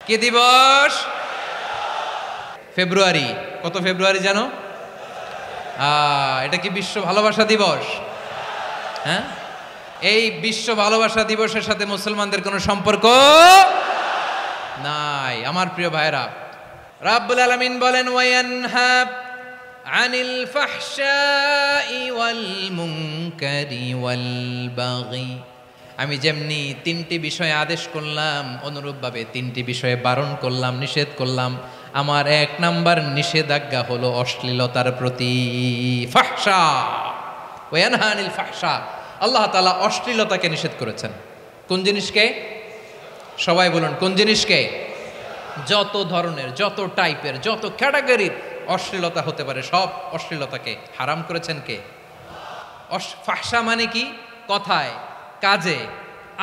কি দিবস? ফেব্রুয়ারি। কত ফেব্রুয়ারি জানো? এটা কি বিশ্ব ভালোবাসা দিবস? হ্যাঁ, এই বিশ্ব ভালোবাসা দিবসের সাথে মুসলমানদের কোনো সম্পর্ক নাই। আমার প্রিয় ভাইরা, রাব্বুল আলামিন বলেন ওয়ায়ানহা আনিল ফাহশাই ওয়াল মুনকারি ওয়াল বাগি। আমি যেমনি তিনটি বিষয়ে আদেশ করলাম, অনুরূপভাবে তিনটি বিষয়ে বারণ করলাম, নিষেধ করলাম। আমার এক নাম্বার নিষেধাজ্ঞা হলো অশ্লীলতার প্রতি। ফাহশা, ওয়ায়ানহা আনিল ফাহশা, আল্লাহ তাআলা অশ্লীলতাকে নিষেধ করেছেন। কোন জিনিসকে? সবাই বলুন, কোন জিনিসকে? যত ধরনের, যত টাইপের, যত ক্যাটাগরির অশ্লীলতা হতে পারে সব অশ্লীলতাকে হারাম করেছেন কে? ফাহশা মানে কি? কথায়, কাজে,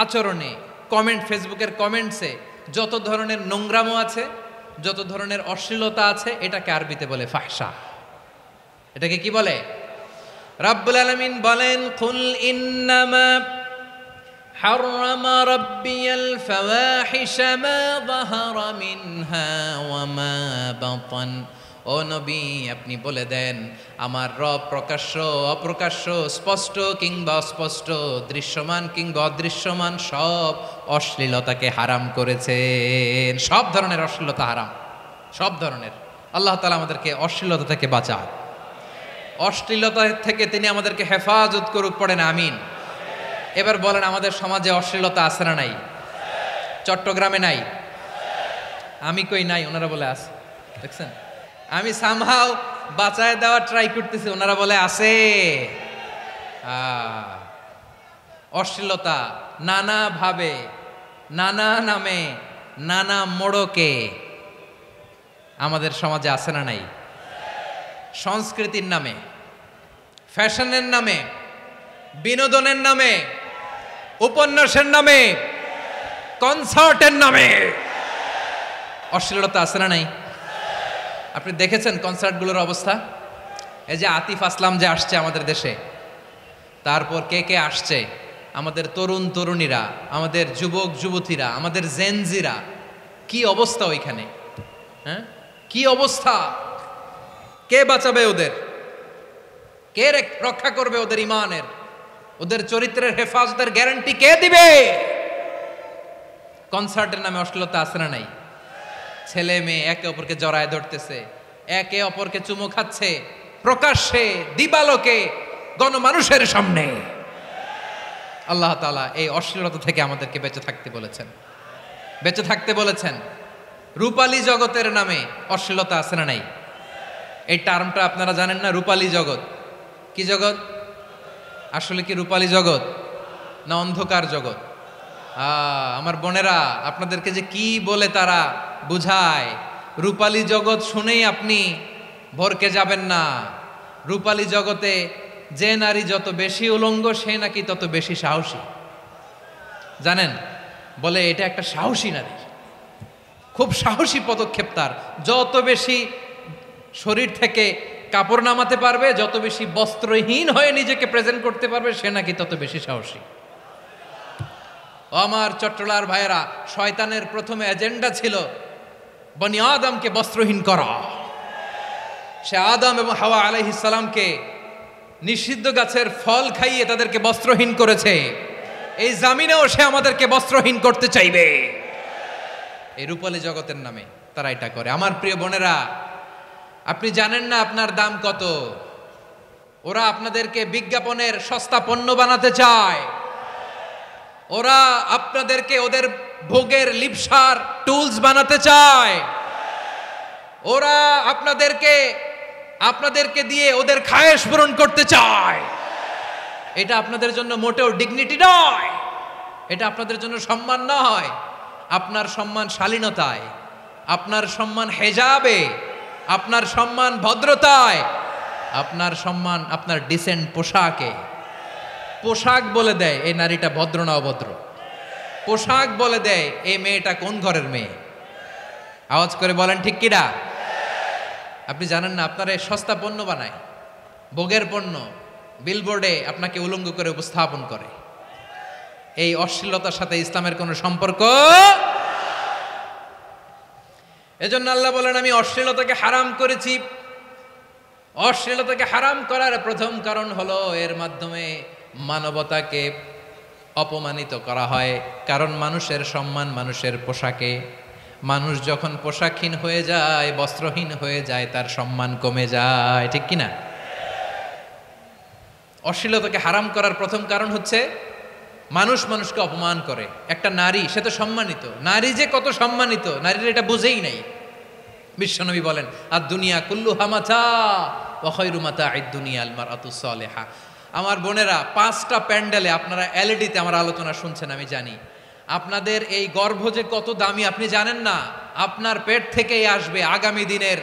আচরণে, কমেন্ট, ফেসবুকের কমেন্টসে যত ধরনের নোংরামো আছে, যত ধরনের অশ্লীলতা আছে, এটাকে আরবিতে বলে ফাহশা। এটাকে কি বলে? রাব্বুল আলামিন বলেন কুল ইন্নামা হাররামা রাব্বিয়াল ফাওয়াহিশা মা যাহারা মিনহা ওয়া মা বাতান। ও নবী, আপনি বলে দেন আমার রব প্রকাশ্য অপ্রকাশ্য, স্পষ্ট কিংবা অস্পষ্ট, দৃশ্যমান কিংবা অদৃশ্যমান সব অশ্লীলতাকে হারাম করেছেন। সব ধরনের অশ্লীলতা হারাম, সব ধরনের। আল্লাহ তাআলা আমাদেরকে অশ্লীলতা থেকে বাঁচান, অশ্লীলতা থেকে তিনি আমাদেরকে হেফাজত করুক। পড়েন আমিন। এবার বলেন, আমাদের সমাজে অশ্লীলতা আছে না নাই? চট্টগ্রামে নাই? আমি কই নাই, ওনারা বলে আছে। দেখছেন, আমি সামহাও বাঁচায় দেওয়ার ট্রাই করতেছি, ওনারা বলে আছে। অশ্লীলতা নানা ভাবে, নানা নামে, নানা মোড়কে আমাদের সমাজে আছে না নাই? সংস্কৃতির নামে, ফ্যাশনের নামে, বিনোদনের নামে, উপন্যাসের নামে, কনসার্টের নামে অশ্লীলতা আছে না নাই? আপনি দেখেছেন কনসার্টগুলোর অবস্থা? এই যে আতিফ আসলাম যে আসছে আমাদের দেশে, তারপর কে কে আসছে, আমাদের তরুণ তরুণীরা, আমাদের যুবক যুবতীরা, আমাদের জেনজিরা, কি অবস্থা ওইখানে? হ্যাঁ, কি অবস্থা? কে বাঁচাবে ওদের? কে রক্ষা করবে ওদের ইমানের, ওদের চরিত্রের হেফাজতের গ্যারান্টি কে দিবে? কনসার্টের নামে অশ্লীলতা আছে না নাই? ছেলে মেয়ে একে অপরকে জড়ায় ধরতেছে, একে অপরকে চুমু খাচ্ছে, প্রকাশ্যে দিবালোকে গণমানুষের সামনে। আল্লাহ তাআলা এই অশ্লীলতা থেকে আমাদেরকে বেঁচে থাকতে বলেছেন, বেঁচে থাকতে বলেছেন। রূপালী জগতের নামে অশ্লীলতা আছে না নাই? এই টার্মটা আপনারা জানেন না? রূপালী জগৎ কি জগৎ? আসলে কি রূপালী জগৎ না অন্ধকার জগৎ? আমার বোনেরা, আপনাদেরকে যে কি বলে তারা বুঝায়, রূপালী জগৎ শুনেই আপনি ভরকে যাবেন না। রূপালী জগতে যে নারী যত বেশি উলঙ্গ, সে নাকি তত বেশি সাহসী। জানেন, বলে এটা একটা সাহসী নারী, খুব সাহসী পদক্ষেপ তার। যত বেশি শরীর থেকে কাপড় নামাতে পারবে, যত বেশি বস্ত্রহীন হয়ে নিজেকে প্রেজেন্ট করতে পারবে, সে নাকি তত বেশি সাহসী। আমার চট্টলার ভাইয়েরা, শয়তানের প্রথম এজেন্ডা ছিল বনি আদমকে বস্ত্রহীন করা। সে আদম এবং হাওয়া আলাইহিস সালামকে নিষিদ্ধ গাছের ফল খাইয়ে তাদেরকে বস্ত্রহীন করেছে। এই জামিনেও সে আমাদেরকে বস্ত্রহীন করতে চাইবে। এই রূপালী জগতের নামে তারা এটা করে। আমার প্রিয় বোনেরা, আপনি জানেন না আপনার দাম কত। ওরা আপনাদেরকে বিজ্ঞাপনের সস্তা পণ্য বানাতে চায়। ওরা আপনাদেরকে ওদের ভোগের লিপসার টুলস বানাতে চায়। ওরা আপনাদেরকে দিয়ে ওদের খায়েশ পূরণ করতে চায়। এটা আপনাদের জন্য মোটেও ডিগনিটি নয়, এটা আপনাদের জন্য সম্মান নয়। আপনার সম্মান শালীনতায়, আপনার সম্মান হেজাবে, আপনার সম্মান ভদ্রতায়, আপনার সম্মান আপনার ডিসেন্ট পোশাকে। পোশাক বলে দেয় এই নারীটা ভদ্র না অভদ্র। পোশাক বলে দেয় এই মেয়েটা কোন ঘরের মেয়ে। আওয়াজ করে বলেন ঠিক কিনা? আপনি জানেন না, আপনারা সস্তা পণ্য বানায়, ভোগের পণ্য, বিলবোর্ডে আপনাকে উলঙ্গ করে উপস্থাপন করে। এই অশ্লীলতার সাথে ইসলামের কোনো সম্পর্ক। এজন্য আল্লাহ বলেন আমি অশ্লীলতাকে হারাম করেছি। অশ্লীলতাকে হারাম করার প্রথম কারণ হলো এর মাধ্যমে মানবতাকে অপমানিত করা হয়। কারণ মানুষের সম্মান মানুষের পোশাকে। মানুষ যখন পোশাকহীন হয়ে যায়, বস্ত্রহীন হয়ে যায়, তার সম্মান কমে যায়, ঠিক কিনা? অশ্লীলতাকে হারাম করার প্রথম কারণ হচ্ছে মানুষ মানুষকে অপমান করে। একটা নারী, সে তো সম্মানিত, নারী যে কত সম্মানিত নারীর এটা বুঝেই নাই। বিশ্বনবী বলেন আর দুনিয়া কুল্লুহা মাতা ওয়া খায়রু মাতা'আদ দুনিয়া আল মারআতুস সালিহা। আমার বোনেরা, 5টা প্যান্ডেলে আপনারা এলইডিতে আমার আলোচনা শুনছেন, আমি জানি। আপনাদের এই গর্ভ যে কত দামি আপনি জানেন না। আপনার পেট থেকেই আসবে আগামী দিনের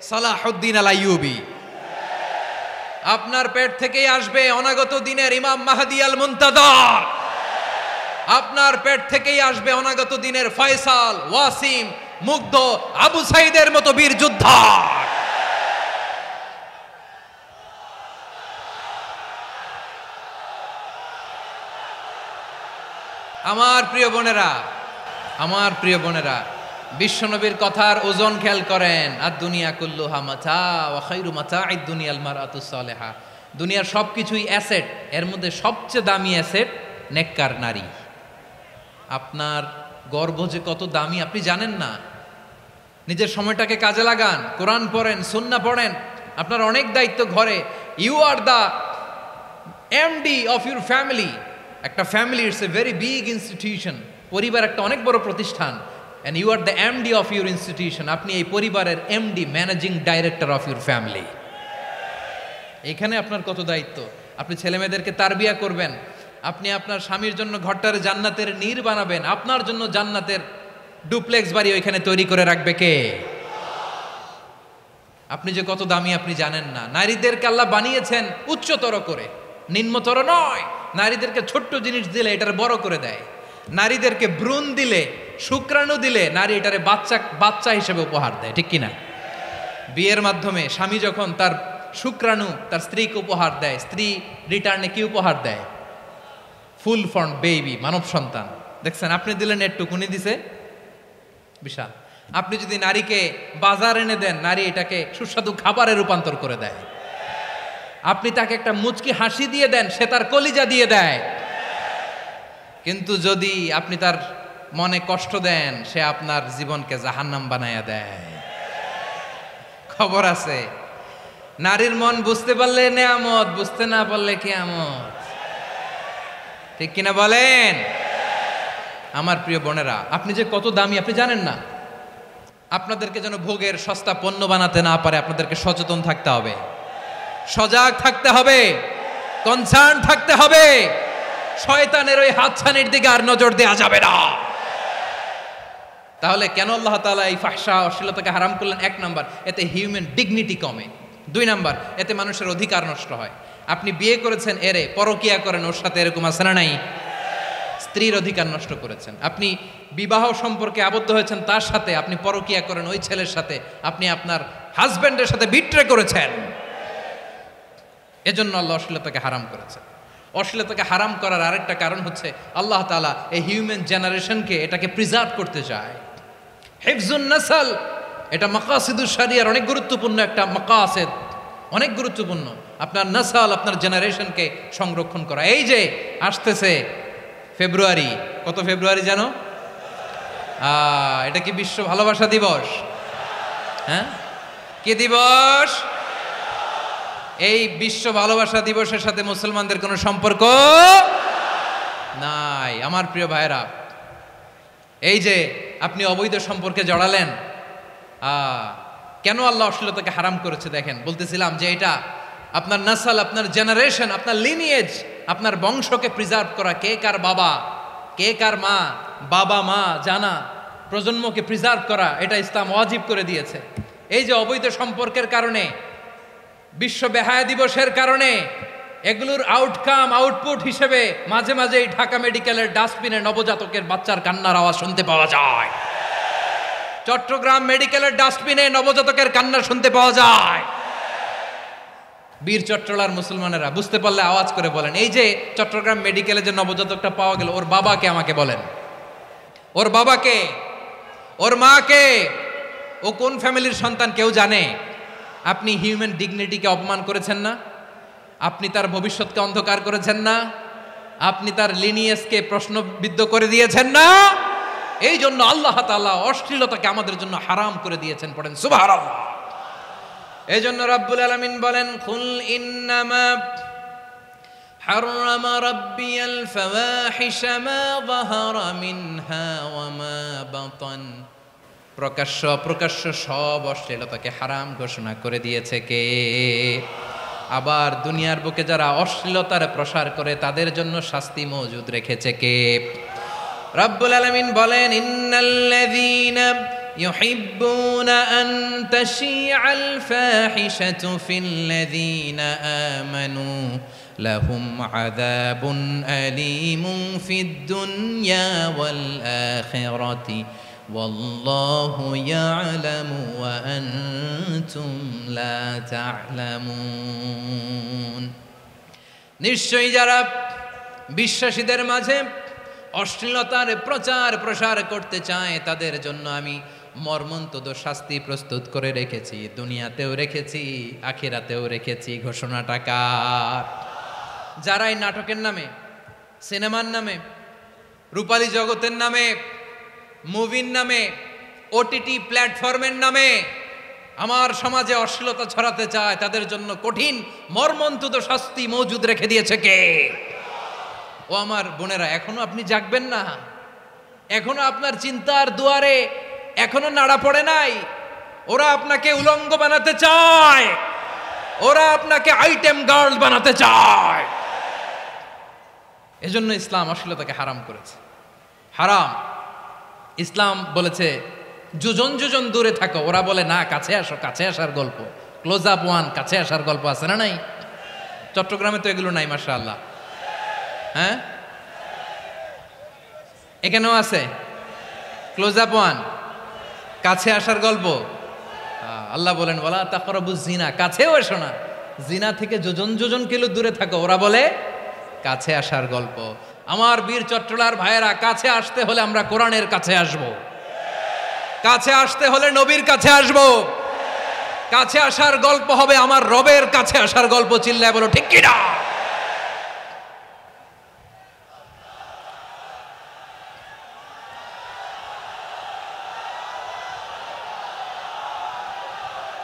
সালাহুদ্দিন আল আইয়ুবী। আপনার পেট থেকেই আসবে অনাগত দিনের ইমাম মাহদী আল মুনতাযর। আপনার পেট থেকেই আসবে অনাগত দিনের ফয়সাল, ওয়াসিম, মুগ্ধ, আবু সাইদের মতো বীর যোদ্ধা। আমার প্রিয় বোনেরা, আমার প্রিয় বোনেরা, বিশ্বনবীর কথার ওজন খেয়াল করেন। আর দুনিয়া কুল্লুহা মাতা ওয়া খায়রু মাতা'আদ দুনিয়া আল মারআতুস সালিহা। দুনিয়ার সবকিছুই অ্যাসেট, এর মধ্যে সবচেয়ে দামি অ্যাসেট নেককার নারী। আপনার গর্ভ যে কত দামি আপনি জানেন না। নিজের সময়টাকে কাজে লাগান, কোরআন পড়েন, সুন্নাহ পড়েন। আপনার অনেক দায়িত্ব ঘরে। You are the MD of your family. একটা family it's a very big institution. পরিবার একটা অনেক বড় প্রতিষ্ঠান। And you are the MD of your institution. আপনি এই পরিবারের MD, managing director of your family. এখানে আপনার কত দায়িত্ব। আপনি ছেলেমেয়েদেরকে তারবিয়া করবেন। আপনি আপনার স্বামীর জন্য ঘরটারে জান্নাতের নীর বানাবেন। আপনার জন্য জান্নাতের ডুপ্লেক্স বাড়ি ওইখানে তৈরি করে রাখবে কে? আপনি যে কত দামি আপনি জানেন না। নারীদেরকে আল্লাহ বানিয়েছেন উচ্চতর করে, নিম্নতর নয়। নারীদেরকে ছোট্ট জিনিস দিলে এটারে বড় করে দেয়। নারীদেরকে ভ্রূণ দিলে, শুক্রাণু দিলে নারী এটারে বাচ্চা হিসেবে উপহার দেয়, ঠিক কিনা? বিয়ের মাধ্যমে স্বামী যখন তার শুক্রাণু তার স্ত্রীকে উপহার দেয়, স্ত্রী রিটার্নে কি উপহার দেয়? ফুল ফর্ম বেবি, মানব সন্তান। দেখছেন, আপনি দিলেন একটুকুনি, দিছে বিশাল। আপনি যদি নারীকে বাজার এনে দেন, নারী এটাকে সুস্বাদু খাবারে রূপান্তর করে দেয়। আপনি তাকে একটা মুচকি হাসি দিয়ে দেন, সে তার কলিজা দিয়ে দেয়। কিন্তু যদি আপনি তার মনে কষ্ট দেন, সে আপনার জীবনকে জাহান্নাম বানায়া দেয়। খবর আছে, নারীর মন বুঝতে পারলে নেয়ামত, বুঝতে না পারলে কিয়ামত, ঠিক কিনা বলেন? আমার প্রিয় বোনেরা, আপনি যে কত দামি আপনি জানেন না। আপনাদেরকে যেন ভোগের সস্তা পণ্য বানাতে না পারে, আপনাদেরকে সচেতন থাকতে হবে, সজাগ থাকতে হবে, কনসার্ন থাকতে হবে। শয়তানের ওই হাতছানির দিকে আর নজর দেওয়া যাবে না। তাহলে কেন আল্লাহ তাআলা এই ফাহশা, অশ্লীলতাকে হারাম করলেন? 1 নাম্বার, এতে হিউম্যান ডিগনিটি কমে। 2 নাম্বার, এতে মানুষের অধিকার নষ্ট হয়। আপনি বিয়ে করেছেন, এরে পরকিয়া করেন, ওর সাথে এরকম আছে না নাই? স্ত্রীর অধিকার নষ্ট করেছেন। আপনি বিবাহ সম্পর্কে আবদ্ধ হয়েছেন তার সাথে, আপনি পরকিয়া করেন ওই ছেলের সাথে, আপনি আপনার হাজবেন্ডের সাথে বিট্রে করেছেন। এজন্য আল্লাহ অশ্লীলতাকে হারাম করেছেন। অশ্লীলতাকে হারাম করার আরেকটা কারণ হচ্ছে আল্লাহ তাআলা এই হিউম্যান জেনারেশনকে এটাকে প্রিজার্ভ করতে চায়। হিফজুন নাসল, এটা মাকাসিদুশ শরিয়ার অনেক গুরুত্বপূর্ণ একটা মাকাসিদ, অনেক গুরুত্বপূর্ণ। আপনার নাসল, আপনার জেনারেশনকে সংরক্ষণ করা। এই যে আসতেছে ফেব্রুয়ারি, কত ফেব্রুয়ারি জানো? এটা কি বিশ্ব ভালোবাসা দিবস? হ্যাঁ, কি দিবস? এই বিশ্ব ভালোবাসা দিবসের সাথে মুসলমানদের কোনো সম্পর্ক নাই। আমার প্রিয় ভাইরা, এই যে আপনি অবৈধ সম্পর্কে জড়ালেন, কেন আল্লাহ অশ্লীলতাকে হারাম করেছে দেখেন। বলতেছিলাম যে এটা আপনার নাসল, আপনার জেনারেশন, আপনার লিনিয়েজ, আপনার বংশকে প্রিজার্ভ করা। কে কার বাবা, কে কার মা, বাবা মা জানা, প্রজন্মকে প্রিজার্ভ করা, এটা ইসলাম ওয়াজিব করে দিয়েছে। এই যে অবৈধ সম্পর্কের কারণে, বিশ্ব বেহায়া দিবসের কারণে, এগুলোর আউটকাম, আউটপুট হিসেবে মাঝে মাঝে ঢাকা মেডিকেলের ডাস্টবিনে নবজাতকের বাচ্চার কান্নার আওয়াজ শুনতে পাওয়া যায়। চট্টগ্রাম মেডিকেলের ডাস্টবিনে নবজাতকের কান্না শুনতে পাওয়া যায়। বীর চট্টলার মুসলমানেরা বুঝতে পারলে আওয়াজ করে বলেন, এই যে চট্টগ্রাম মেডিকেলে যে নবজাতকটা পাওয়া গেল, ওর বাবাকে আমাকে বলেন, ওর বাবাকে, ওর মাকে, ও কোন ফ্যামিলির সন্তান কেউ জানে? আপনি হিউম্যান ডিগনিটিকে অপমান করেছেন না? আপনি তার ভবিষ্যৎকে অন্ধকার করেছেন না? আপনি তার লিনিয়েজকে প্রশ্নবিদ্ধ করে দিয়েছেন না? এই জন্য আল্লাহ তাআলা অশ্লীলতাকে আমাদের জন্য হারাম করে দিয়েছেন। পড়েন সুবহানাল্লাহ। এই জন্য রাব্বুল আলামিন বলেন, কুল ইন্নামা হাররামা রাব্বিয়াল ফাওয়াহিশা মা যাহারা মিনহা ওয়া মা বাতান। প্রকাশ্য অপ্রকাশ্য সব অশ্লীলতাকে হারাম ঘোষণা করে দিয়েছে কে? আবার দুনিয়ার বুকে যারা অশ্লীলতার প্রসার করে তাদের জন্য শাস্তি মজুদ রেখেছে কে? রব্বুল আলামিন বলেন, ইন্নাল্লাযীনা ইউহিব্বুনা আন তাশিআল ফাহিশাতু ফিল্লাযীনা আমানু লাহুম আযাবুন আলীমুন ফিদ দুনিয়া ওয়াল আখিরাতি ওয়াল্লাহু ইয়ালামু ওয়া আনতুম লা তা'লামুন। নিশ্চয়ই যারা বিশ্বাসীদের মাঝে অশ্লীলতার প্রচার প্রসার করতে চায় তাদের জন্য আমি মর্মন্তুদ শাস্তি প্রস্তুত করে রেখেছি, দুনিয়াতেও রেখেছি, আখিরাতেও রেখেছি। ঘোষণাটা কার? যারা এই নাটকের নামে, সিনেমার নামে, রূপালী জগতের নামে, মুভির নামে, ওটিটি প্ল্যাটফর্মের নামে আমার সমাজে অশ্লীলতা ছড়াতে চায় তাদের জন্য কঠিন মর্মন্তুদ শাস্তি মজুদ রেখে দিয়েছে কে? ও আমার বোনেরা, এখনো আপনি জাগবেন না? এখনো আপনার চিন্তার দুয়ারে এখনো নাড়া পড়ে নাই? ওরা আপনাকে উলঙ্গ বানাতে চায়, ওরা আপনাকে আইটেম গার্ল বানাতে চায়। এজন্য ইসলাম অশ্লীলতাকে হারাম করেছে। হারাম। ইসলাম বলেছে যোজন যোজন দূরে থাকো, ওরা বলে না কাছে আসো, কাছে আসার গল্প, ক্লোজ আপ ওয়ান, কাছে আসার গল্প আছে না নাই? চট্টগ্রামে তো এগুলো নাই মাশাআল্লাহ। হ্যাঁ, এখানেও আছে ক্লোজ আপ ওয়ান, কাছে আসার গল্প। আল্লাহ বলেন ওয়ালা তাকরাবুজ জিনা, কাছেও এসো না, জিনা থেকে যোজন যোজন কিলো দূরে থাকো, ওরা বলে কাছে আসার গল্প। আমার বীর চট্টলার ভাইয়েরা, কাছে আসতে হলে আমরা কোরআনের কাছে আসব, কাছে আসতে হলে নবীর কাছে আসব, কাছে আসার গল্প হবে আমার রবের কাছে আসার গল্প। চিল্লায় বলো ঠিক কিনা?